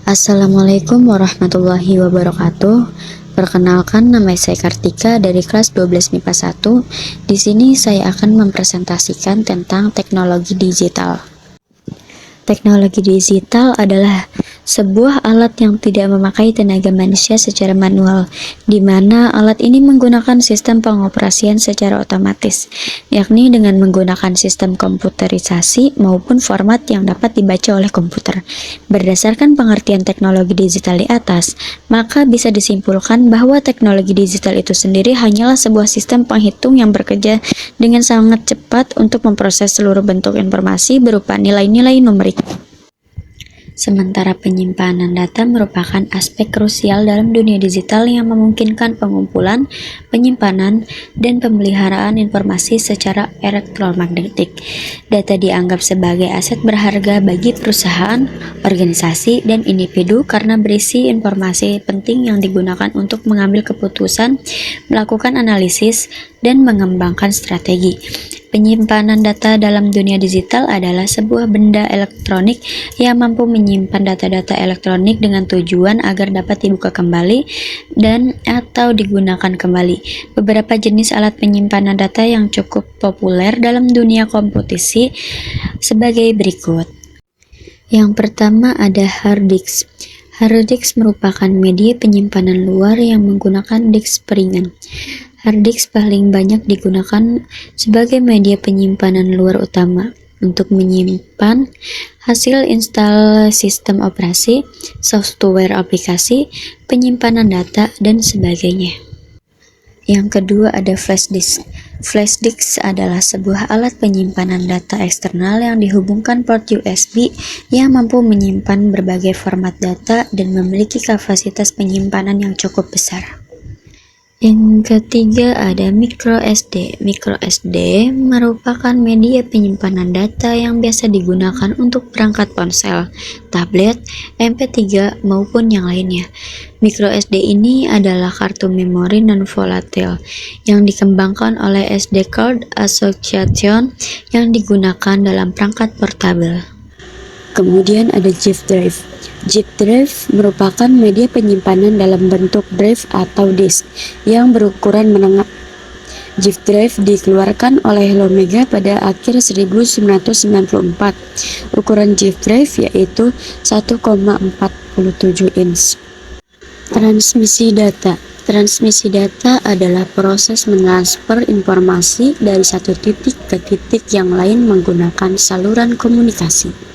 Assalamualaikum warahmatullahi wabarakatuh. Perkenalkan, nama saya Kartika dari kelas 12 MIPA 1. Di sini saya akan mempresentasikan tentang teknologi digital. Teknologi digital adalah sebuah alat yang tidak memakai tenaga manusia secara manual, di mana alat ini menggunakan sistem pengoperasian secara otomatis, yakni dengan menggunakan sistem komputerisasi maupun format yang dapat dibaca oleh komputer. Berdasarkan pengertian teknologi digital di atas, maka bisa disimpulkan bahwa teknologi digital itu sendiri hanyalah sebuah sistem penghitung yang bekerja dengan sangat cepat untuk memproses seluruh bentuk informasi berupa nilai-nilai numerik. Sementara penyimpanan data merupakan aspek krusial dalam dunia digital yang memungkinkan pengumpulan, penyimpanan, dan pemeliharaan informasi secara elektromagnetik. Data dianggap sebagai aset berharga bagi perusahaan, organisasi, dan individu karena berisi informasi penting yang digunakan untuk mengambil keputusan, melakukan analisis, dan mengembangkan strategi. Penyimpanan data dalam dunia digital adalah sebuah benda elektronik yang mampu menyimpan data-data elektronik dengan tujuan agar dapat dibuka kembali dan atau digunakan kembali. Beberapa jenis alat penyimpanan data yang cukup populer dalam dunia komputasi sebagai berikut. Yang pertama ada hard disk. Hard disk merupakan media penyimpanan luar yang menggunakan disk peringan. Hard disk paling banyak digunakan sebagai media penyimpanan luar utama untuk menyimpan hasil install sistem operasi, software aplikasi, penyimpanan data, dan sebagainya. Yang kedua ada flash disk. Flash disk adalah sebuah alat penyimpanan data eksternal yang dihubungkan port USB yang mampu menyimpan berbagai format data dan memiliki kapasitas penyimpanan yang cukup besar. Yang ketiga ada micro SD. Micro SD merupakan media penyimpanan data yang biasa digunakan untuk perangkat ponsel, tablet, MP3 maupun yang lainnya. Micro SD ini adalah kartu memori non-volatil yang dikembangkan oleh SD Card Association yang digunakan dalam perangkat portabel. Kemudian ada zip drive. Zip drive merupakan media penyimpanan dalam bentuk drive atau disk yang berukuran menengah. Zip drive dikeluarkan oleh Lomega pada akhir 1994. Ukuran zip drive yaitu 1,47 inch. Transmisi data. Transmisi data adalah proses mentransfer informasi dari satu titik ke titik yang lain menggunakan saluran komunikasi.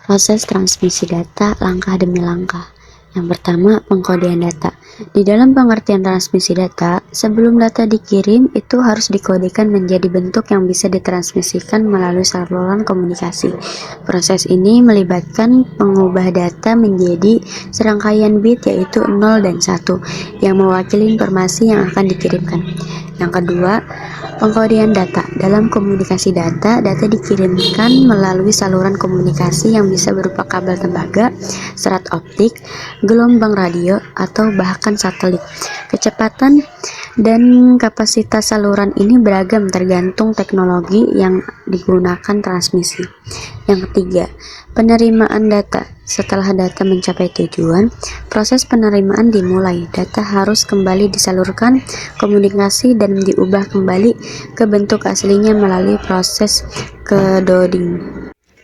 Proses transmisi data langkah demi langkah. Yang pertama, pengkodean data. Di dalam pengertian transmisi data, sebelum data dikirim itu harus dikodekan menjadi bentuk yang bisa ditransmisikan melalui saluran komunikasi. Proses ini melibatkan pengubah data menjadi serangkaian bit yaitu 0 dan 1 yang mewakili informasi yang akan dikirimkan. Yang kedua, pengkodean data. Dalam komunikasi data, data dikirimkan melalui saluran komunikasi yang bisa berupa kabel tembaga, serat optik, gelombang radio, atau bahkan satelit. Kecepatan dan kapasitas saluran ini beragam tergantung teknologi yang digunakan transmisi. Yang ketiga, penerimaan data. Setelah data mencapai tujuan, proses penerimaan dimulai. Data harus kembali disalurkan komunikasi dan diubah kembali ke bentuk aslinya melalui proses decoding.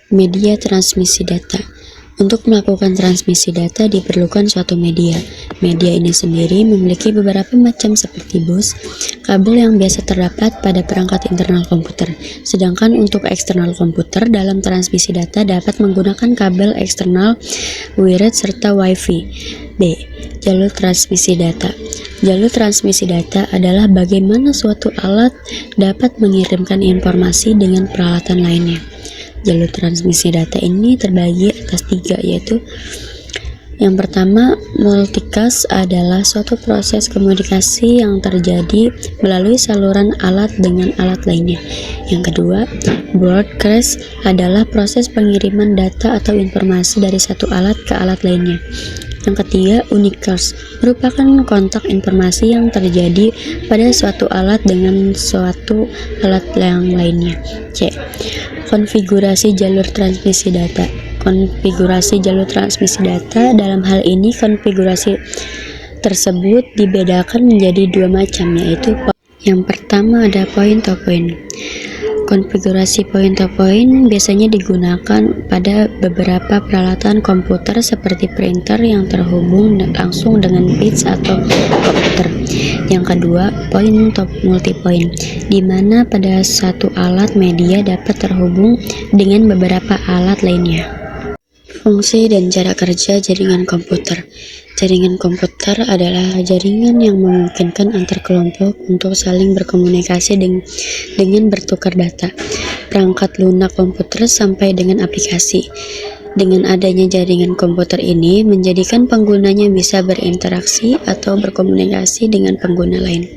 Media transmisi data. Untuk melakukan transmisi data diperlukan suatu media. Media ini sendiri memiliki beberapa macam seperti bus, kabel yang biasa terdapat pada perangkat internal komputer. Sedangkan untuk eksternal komputer dalam transmisi data dapat menggunakan kabel eksternal, wired, serta Wi-Fi. B. Jalur transmisi data. Jalur transmisi data adalah bagaimana suatu alat dapat mengirimkan informasi dengan peralatan lainnya. Jalur transmisi data ini terbagi atas 3, yaitu yang pertama, multicast adalah suatu proses komunikasi yang terjadi melalui saluran alat dengan alat lainnya. Yang kedua, broadcast adalah proses pengiriman data atau informasi dari satu alat ke alat lainnya. Yang ketiga, unicast merupakan kontak informasi yang terjadi pada suatu alat dengan suatu alat yang lainnya. C. Konfigurasi jalur transmisi data. konfigurasi jalur transmisi data. Dalam hal ini, konfigurasi tersebut dibedakan menjadi dua macam, yaitu yang pertama ada point-to-point. Konfigurasi point-to-point biasanya digunakan pada beberapa peralatan komputer seperti printer yang terhubung langsung dengan bits atau komputer. Yang kedua, point-to-multipoint, di mana pada satu alat media dapat terhubung dengan beberapa alat lainnya. Fungsi dan cara kerja jaringan komputer. Jaringan komputer adalah jaringan yang memungkinkan antar kelompok untuk saling berkomunikasi dengan bertukar data, perangkat lunak komputer sampai dengan aplikasi. Dengan adanya jaringan komputer ini, menjadikan penggunanya bisa berinteraksi atau berkomunikasi dengan pengguna lain.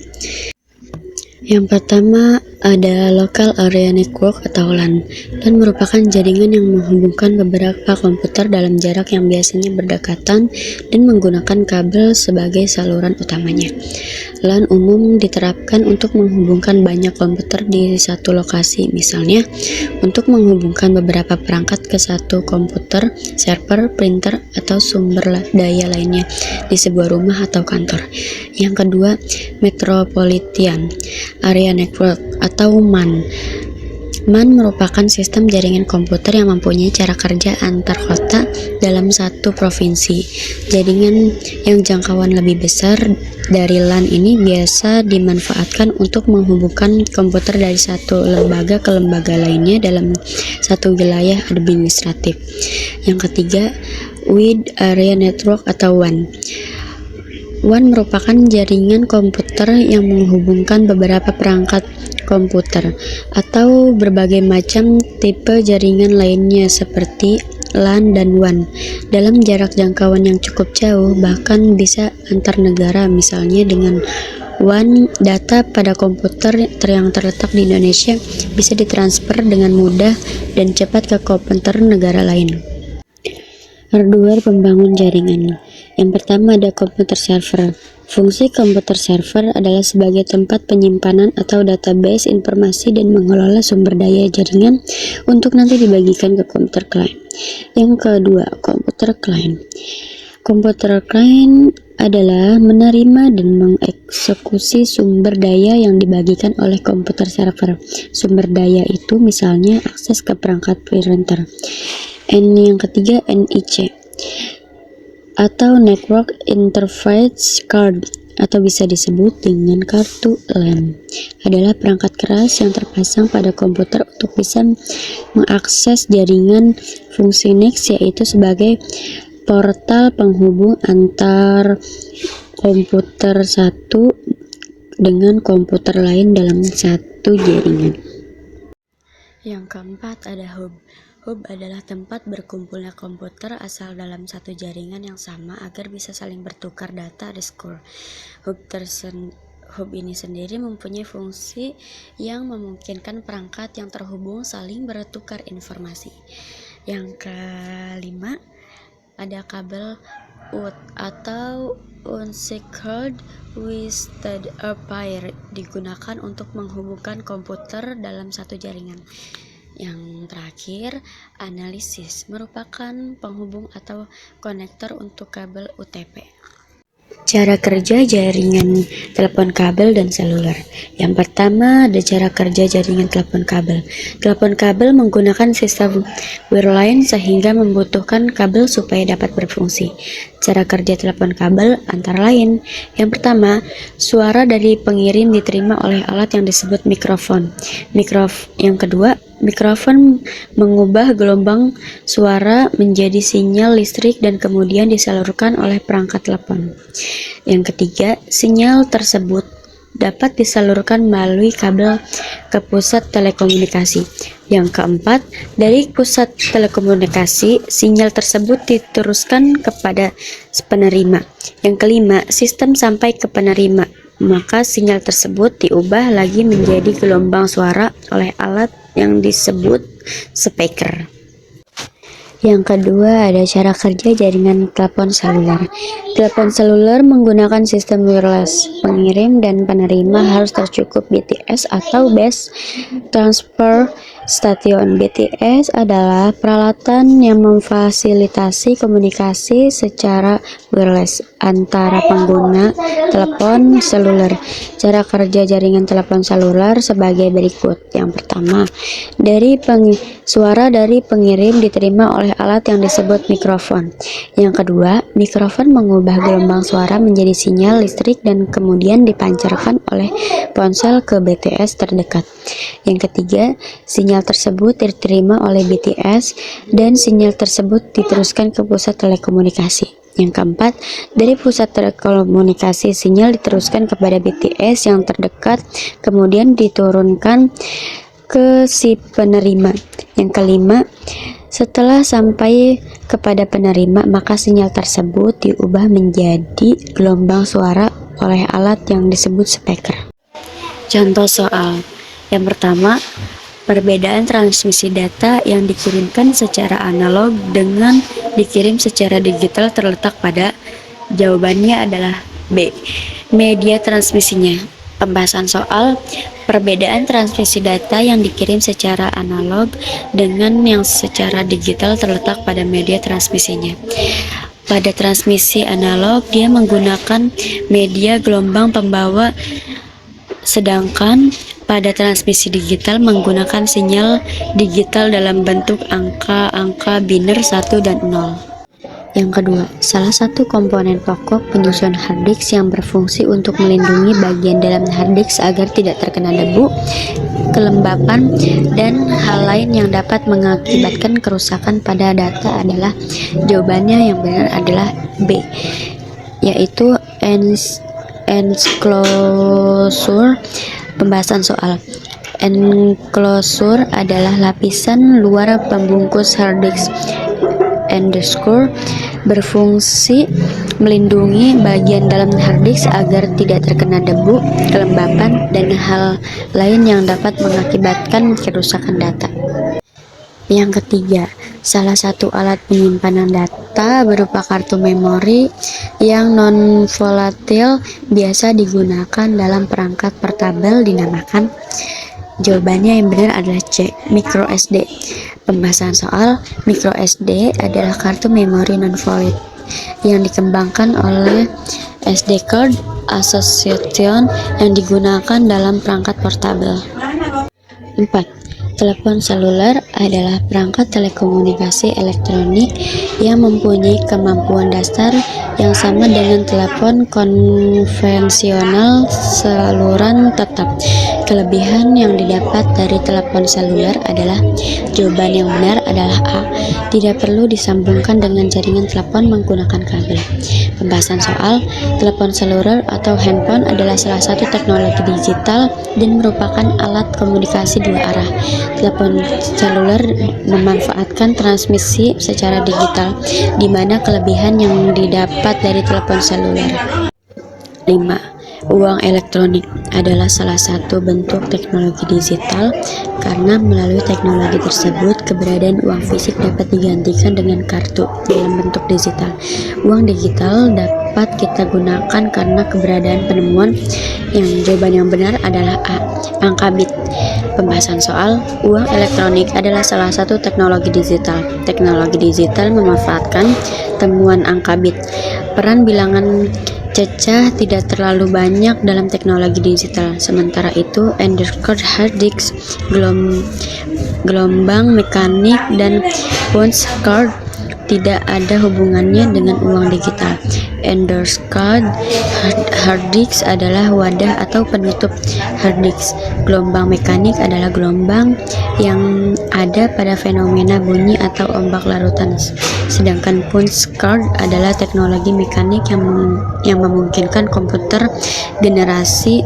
Yang pertama ada Local Area Network atau LAN. LAN merupakan jaringan yang menghubungkan beberapa komputer dalam jarak yang biasanya berdekatan dan menggunakan kabel sebagai saluran utamanya. LAN umum diterapkan untuk menghubungkan banyak komputer di satu lokasi, misalnya untuk menghubungkan beberapa perangkat ke satu komputer, server, printer, atau sumber daya lainnya di sebuah rumah atau kantor. Yang kedua, Metropolitan Area Network atau MAN. MAN merupakan sistem jaringan komputer yang mempunyai cara kerja antar kota dalam satu provinsi. Jaringan yang jangkauan lebih besar dari LAN ini biasa dimanfaatkan untuk menghubungkan komputer dari satu lembaga ke lembaga lainnya dalam satu wilayah administratif. Yang ketiga, Wide Area Network atau WAN. WAN merupakan jaringan komputer yang menghubungkan beberapa perangkat komputer atau berbagai macam tipe jaringan lainnya seperti LAN dan WAN dalam jarak jangkauan yang cukup jauh, bahkan bisa antar negara. Misalnya dengan WAN, data pada komputer yang terletak di Indonesia bisa ditransfer dengan mudah dan cepat ke komputer negara lain. Hardware pembangun jaringan. Yang pertama ada komputer server. Fungsi komputer server adalah sebagai tempat penyimpanan atau database informasi dan mengelola sumber daya jaringan untuk nanti dibagikan ke komputer klien. Yang kedua, komputer klien. Komputer klien adalah menerima dan mengeksekusi sumber daya yang dibagikan oleh komputer server. Sumber daya itu misalnya akses ke perangkat printer. Yang ketiga, NIC atau Network Interface Card atau bisa disebut dengan kartu LAN, adalah perangkat keras yang terpasang pada komputer untuk bisa mengakses jaringan. Fungsi NIC yaitu sebagai portal penghubung antar komputer satu dengan komputer lain dalam satu jaringan. Yang keempat ada hub. Hub adalah tempat berkumpulnya komputer asal dalam satu jaringan yang sama agar bisa saling bertukar data underscore. Hub ini sendiri mempunyai fungsi yang memungkinkan perangkat yang terhubung saling bertukar informasi. Yang kelima ada kabel UT atau Unsecured Twisted Pair, digunakan untuk menghubungkan komputer dalam satu jaringan. Yang terakhir, analisis merupakan penghubung atau konektor untuk kabel UTP. Cara kerja jaringan telepon kabel dan seluler. Yang pertama ada cara kerja jaringan telepon kabel. Telepon kabel menggunakan sistem wireline sehingga membutuhkan kabel supaya dapat berfungsi. Cara kerja telepon kabel antara lain: yang pertama, suara dari pengirim diterima oleh alat yang disebut mikrofon. Yang kedua, mikrofon mengubah gelombang suara menjadi sinyal listrik dan kemudian disalurkan oleh perangkat telepon. Yang ketiga, sinyal tersebut dapat disalurkan melalui kabel ke pusat telekomunikasi. Yang keempat, dari pusat telekomunikasi, sinyal tersebut diteruskan kepada penerima. Yang kelima, sistem sampai ke penerima, maka sinyal tersebut diubah lagi menjadi gelombang suara oleh alat yang disebut speaker. Yang kedua ada cara kerja jaringan telepon seluler. Telepon seluler menggunakan sistem wireless. Pengirim dan penerima harus tercukup BTS atau Base Transfer Stasiun BTS adalah peralatan yang memfasilitasi komunikasi secara wireless antara pengguna telepon seluler. Cara kerja jaringan telepon seluler sebagai berikut. Yang pertama, suara dari pengirim diterima oleh alat yang disebut mikrofon. Yang kedua, mikrofon mengubah gelombang suara menjadi sinyal listrik dan kemudian dipancarkan oleh ponsel ke BTS terdekat. Yang ketiga, sinyal tersebut diterima oleh BTS dan sinyal tersebut diteruskan ke pusat telekomunikasi. Yang keempat, dari pusat telekomunikasi sinyal diteruskan kepada BTS yang terdekat, kemudian diturunkan ke si penerima. Yang kelima, setelah sampai kepada penerima, maka sinyal tersebut diubah menjadi gelombang suara oleh alat yang disebut speaker. Contoh soal. Yang pertama, perbedaan transmisi data yang dikirimkan secara analog dengan dikirim secara digital terletak pada. Jawabannya adalah B. Media transmisinya. Pembahasan soal perbedaan transmisi data yang dikirim secara analog dengan yang secara digital terletak pada media transmisinya. Pada transmisi analog, dia menggunakan media gelombang pembawa, sedangkan pada transmisi digital menggunakan sinyal digital dalam bentuk angka-angka biner 1 dan 0. Yang kedua, salah satu komponen pokok penyusun hard disk yang berfungsi untuk melindungi bagian dalam hard disk agar tidak terkena debu, kelembapan, dan hal lain yang dapat mengakibatkan kerusakan pada data adalah. Jawabannya yang benar adalah B, yaitu enclosure. Pembahasan soal. Enclosure adalah lapisan luar pembungkus hard disk. Enclosure berfungsi melindungi bagian dalam hard disk agar tidak terkena debu, kelembapan, dan hal lain yang dapat mengakibatkan kerusakan data. Yang ketiga, salah satu alat penyimpanan data berupa kartu memori yang non-volatil biasa digunakan dalam perangkat portabel dinamakan. Jawabannya yang benar adalah C, micro SD. Pembahasan soal. Micro SD adalah kartu memori non-volatile yang dikembangkan oleh SD Card Association yang digunakan dalam perangkat portabel. 4. Telepon seluler adalah perangkat telekomunikasi elektronik yang mempunyai kemampuan dasar yang sama dengan telepon konvensional saluran tetap. Kelebihan yang didapat dari telepon seluler adalah. Jawaban yang benar adalah A. Tidak perlu disambungkan dengan jaringan telepon menggunakan kabel. Pembahasan soal. Telepon seluler atau handphone adalah salah satu teknologi digital dan merupakan alat komunikasi dua arah. Telepon seluler memanfaatkan transmisi secara digital, di mana kelebihan yang didapat dari telepon seluler. 5. Uang elektronik adalah salah satu bentuk teknologi digital karena melalui teknologi tersebut keberadaan uang fisik dapat digantikan dengan kartu dalam bentuk digital. Uang digital dapat kita gunakan karena keberadaan penemuan yang jawaban yang benar adalah A, angka bit. Pembahasan soal. Uang elektronik adalah salah satu teknologi digital. Teknologi digital memanfaatkan temuan angka bit. Peran bilangan cecah tidak terlalu banyak dalam teknologi digital. Sementara itu, enclosed hard disk, gelombang mekanik, dan punch card tidak ada hubungannya dengan uang digital. Enclosed hard disk adalah wadah atau penutup hard disk. Gelombang mekanik adalah gelombang yang ada pada fenomena bunyi atau ombak larutan. Sedangkan punch card adalah teknologi mekanik yang memungkinkan komputer generasi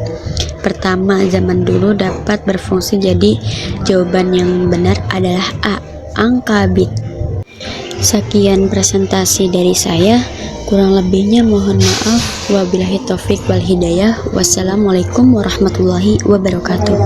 pertama zaman dulu dapat berfungsi. Jadi jawaban yang benar adalah A, angka bit. Sekian presentasi dari saya, kurang lebihnya mohon maaf. Wabillahi taufik wal hidayah. Wassalamualaikum warahmatullahi wabarakatuh.